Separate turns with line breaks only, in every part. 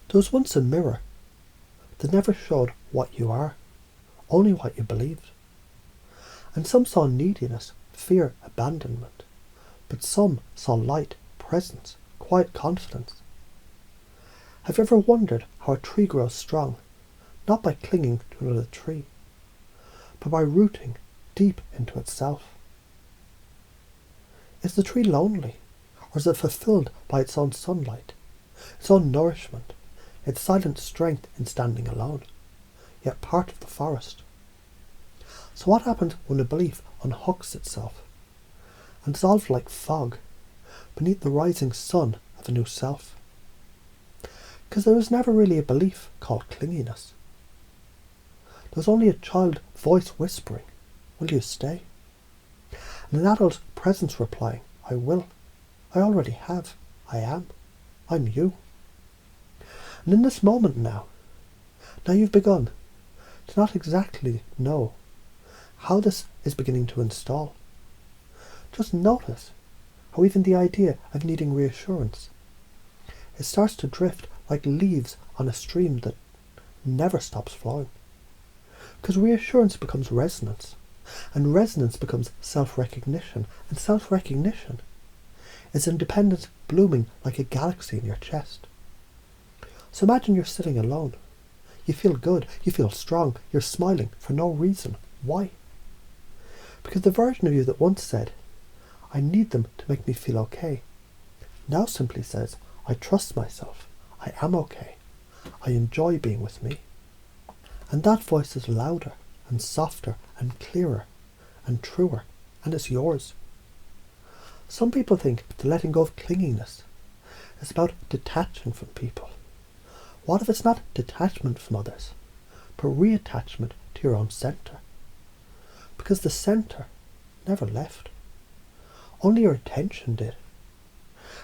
There was once a mirror that never showed what you are, only what you believed. And some saw neediness, fear, abandonment, but some saw light, presence, quiet confidence. Have you ever wondered how a tree grows strong, not by clinging to another tree, but by rooting deep into itself? Is the tree lonely, or is it fulfilled by its own sunlight, its own nourishment, its silent strength in standing alone, yet part of the forest? So what happens when a belief unhooks itself and dissolves like fog beneath the rising sun of a new self? Because there was never really a belief called clinginess. There was only a child voice whispering, "Will you stay?" And an adult presence replying, "I will. I already have. I am. I'm you." And in this moment now you've begun to not exactly know how this is beginning to install. Just notice how even the idea of needing reassurance, it starts to drift like leaves on a stream that never stops flowing. Because reassurance becomes resonance, and resonance becomes self-recognition, and self-recognition is independence blooming like a galaxy in your chest. So imagine you're sitting alone. You feel good, you feel strong, you're smiling for no reason. Why? Because the version of you that once said, "I need them to make me feel okay," now simply says, "I trust myself. I am okay. I enjoy being with me." And that voice is louder and softer and clearer and truer, and it's yours. Some people think that letting go of clinginess is about detaching from people. What if it's not detachment from others, but reattachment to your own centre? Because the centre never left. Only your attention did.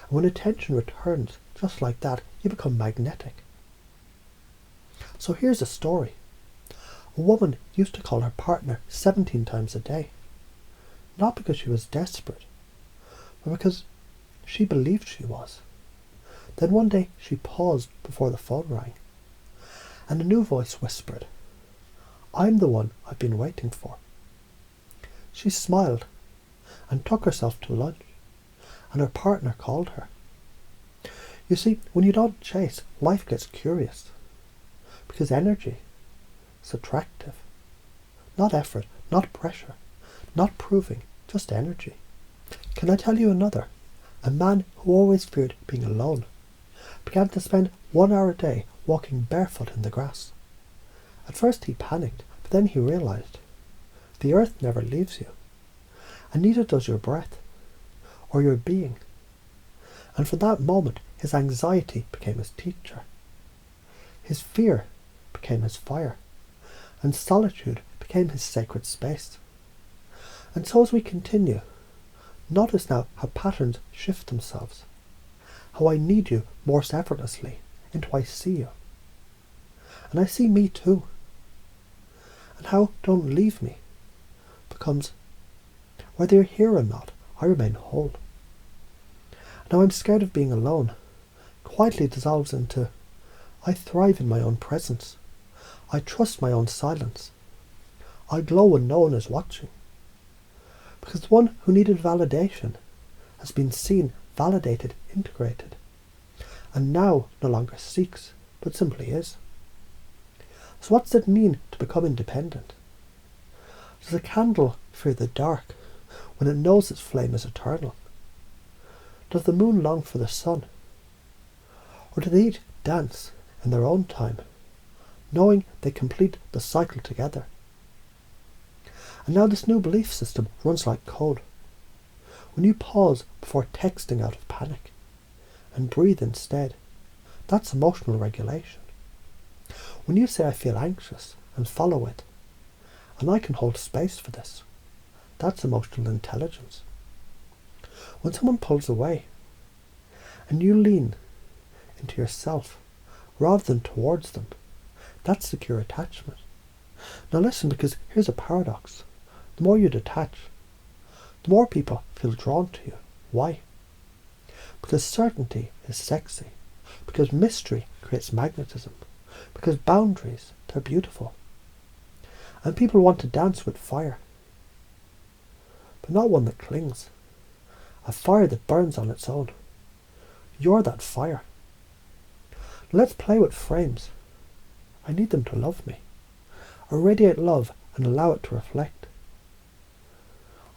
And when attention returns just like that, you become magnetic. So here's a story. A woman used to call her partner 17 times a day. Not because she was desperate, but because she believed she was. Then one day she paused before the phone rang, and a new voice whispered, "I'm the one I've been waiting for." She smiled and took herself to lunch, and her partner called her. You see, when you don't chase, life gets curious, because energy is attractive. Not effort, not pressure, not proving, just energy. Can I tell you another? A man who always feared being alone began to spend 1 hour a day walking barefoot in the grass. At first he panicked, but then he realized the earth never leaves you, and neither does your breath or your being. And from that moment his anxiety became his teacher. His fear became his fire, and solitude became his sacred space. And so as we continue, notice now how patterns shift themselves, how I need you more effortlessly into I see you. And I see me too. And how "don't leave me" becomes whether you're here or not, I remain whole. Now I'm scared of being alone quietly dissolves into I thrive in my own presence. I trust my own silence. I glow when no one is watching. Because the one who needed validation has been seen, validated, integrated, and now no longer seeks, but simply is. So what does it mean to become independent? Does a candle fear the dark when it knows its flame is eternal? Does the moon long for the sun? Or do they each dance in their own time, knowing they complete the cycle together? And now this new belief system runs like code. When you pause before texting out of panic and breathe instead, that's emotional regulation. When you say I feel anxious and follow it, and I can hold space for this, that's emotional intelligence. When someone pulls away and you lean into yourself rather than towards them, that's secure attachment. Now listen, because here's a paradox. The more you detach, the more people feel drawn to you. Why? Because certainty is sexy. Because mystery creates creates magnetism, because boundaries, they're beautiful. And people want to dance with fire, but not one that clings. A fire that burns on its own. You're that fire. Let's play with frames. I need them to love me. Irradiate love and allow it to reflect.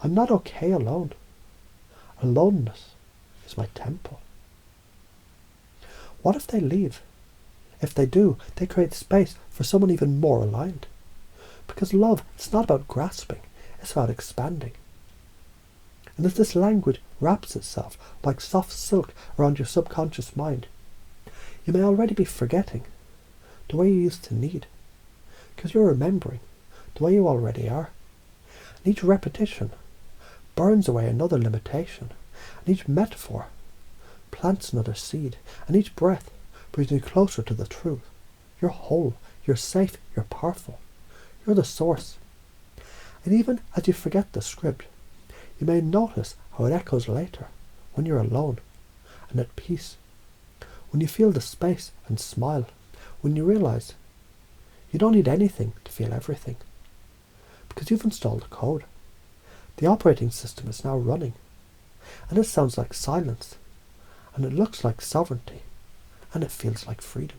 I'm not okay alone. Aloneness is my temple. What if they leave? If they do, they create space for someone even more aligned. Because love, it's not about grasping, it's about expanding. And as this language wraps itself like soft silk around your subconscious mind, you may already be forgetting the way you used to need, because you're remembering the way you already are. And each repetition burns away another limitation, and each metaphor plants another seed, and each breath brings you closer to the truth. You're whole, you're safe, you're powerful, you're the source. And even as you forget the script, you may notice how it echoes later, when you're alone and at peace, when you feel the space and smile, when you realize you don't need anything to feel everything, because you've installed the code. The operating system is now running, and it sounds like silence, and it looks like sovereignty, and it feels like freedom.